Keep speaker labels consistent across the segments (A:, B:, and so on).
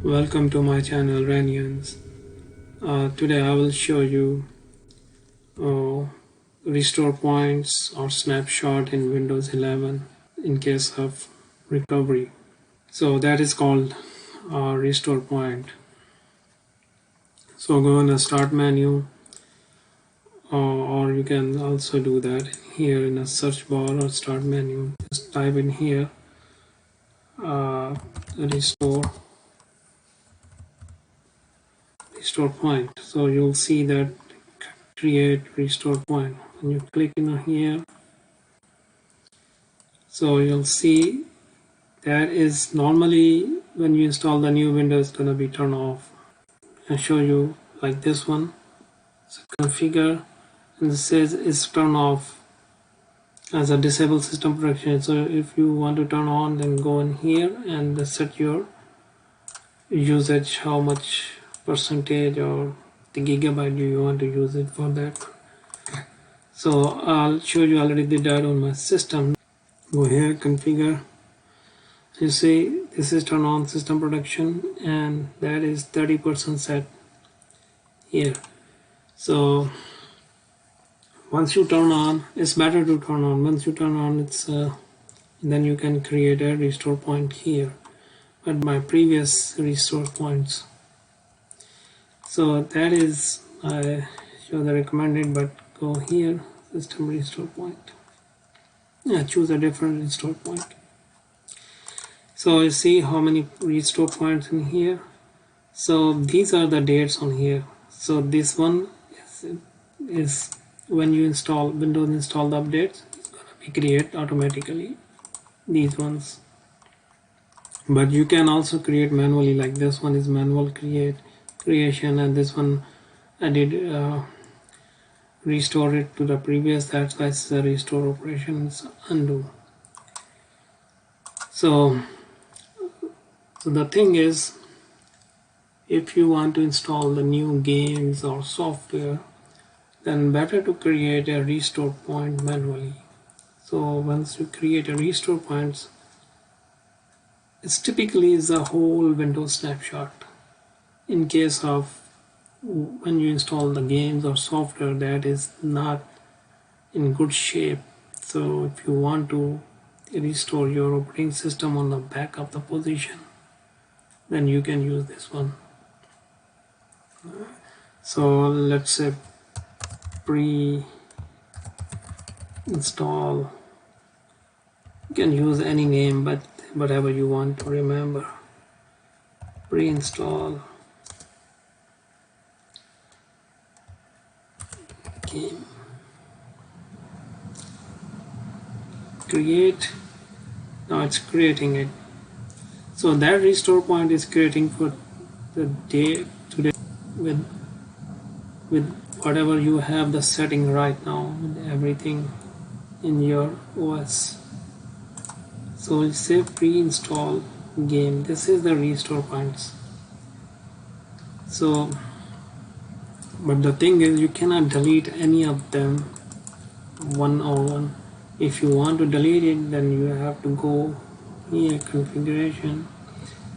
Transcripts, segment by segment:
A: Welcome to my channel Ranians. Today I will show you uh, restore points or snapshot in Windows 11 in case of recovery. So that is called restore point. So go in the start menu, or you can also do that here in a search bar or start menu. Just type in here restore point. So you'll see that create restore point. When you click in here, so you'll see that is normally when you install the new Windows gonna be turned off. I'll show you like this one. So configure, and it says it's turned off as a disable system protection. So if you want to turn on, then go in here and set your usage, how much percentage or the gigabyte you want to use it for that. So I'll show you, already did that on my system. Go here, configure. You see this is turn on system protection, and that is 30% set here. So once you turn on, it's better to turn on. Once you turn on, it's then you can create a restore point here. But my previous restore points. So that is, I show the recommended, but go here, system restore point. Yeah, choose a different restore point. So you see how many restore points in here. So these are the dates on here. So this one is when you install Windows, install the updates, it's gonna be create automatically these ones. But you can also create manually, like this one is manual creation, and this one I did restore it to the previous. That's why it's the restore operations undo. So the thing is, if you want to install the new games or software, then better to create a restore point manually. So once you create a restore points, it's typically is a whole Windows snapshot. In case of when you install the games or software that is not in good shape, so if you want to restore your operating system on the back of the position, then you can use this one. So let's say pre-install, you can use any name, but whatever you want to remember. Pre-install game, create. Now it's creating it. So that restore point is creating for the day today with whatever you have the setting right now, with everything in your OS. So we'll say pre-install game. This is the restore points. So but the thing is, you cannot delete any of them one on one. If you want to delete it, then you have to go here, configuration,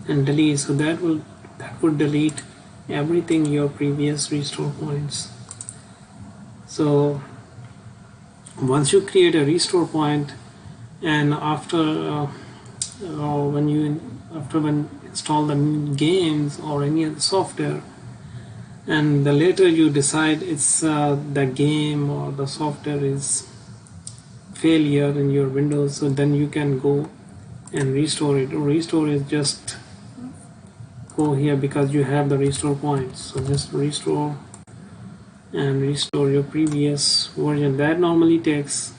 A: and delete. So that would delete everything your previous restore points. So once you create a restore point, and after when you install the games or any other software, and the later you decide it's the game or the software is failure in your Windows, so then you can go and restore it. Restore is just go here because you have the restore points. So just restore and restore your previous version. That normally takes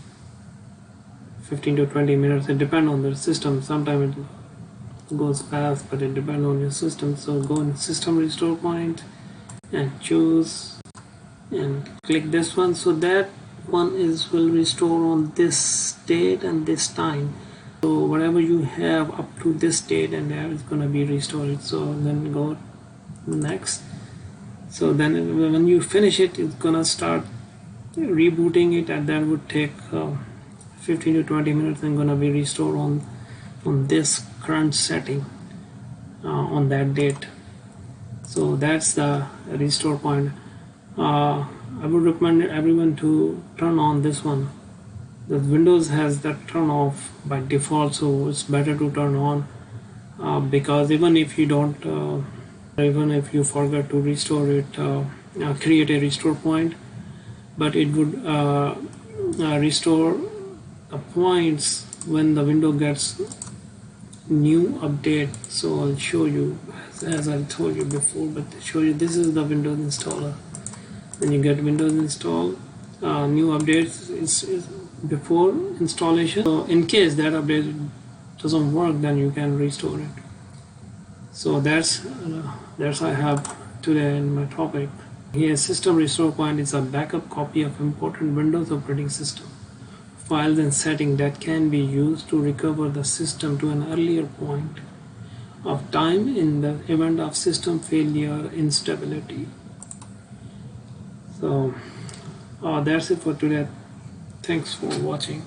A: 15 to 20 minutes. It depends on the system. Sometimes it goes fast, but it depends on your system. So go in system restore point and choose and click this one. So that one will restore on this date and this time. So whatever you have up to this date and there is going to be restored. So then go next. So then when you finish it, it's going to start rebooting it, and that would take 15 to 20 minutes and going to be restored on this current setting on that date. So that's the restore point. I would recommend everyone to turn on this one. The Windows has that turn off by default, so it's better to turn on, because even if you don't, even if you forget to restore it, create a restore point, but it would restore the points when the window gets new update. So I'll show you, as I told you before, but to show you, this is the Windows installer. When you get Windows install, new updates is before installation. So in case that update doesn't work, then you can restore it. So that's I have today in my topic. Here, system restore point is a backup copy of important Windows operating system files and settings that can be used to recover the system to an earlier point of time in the event of system failure instability. So that's it for today. Thanks for watching.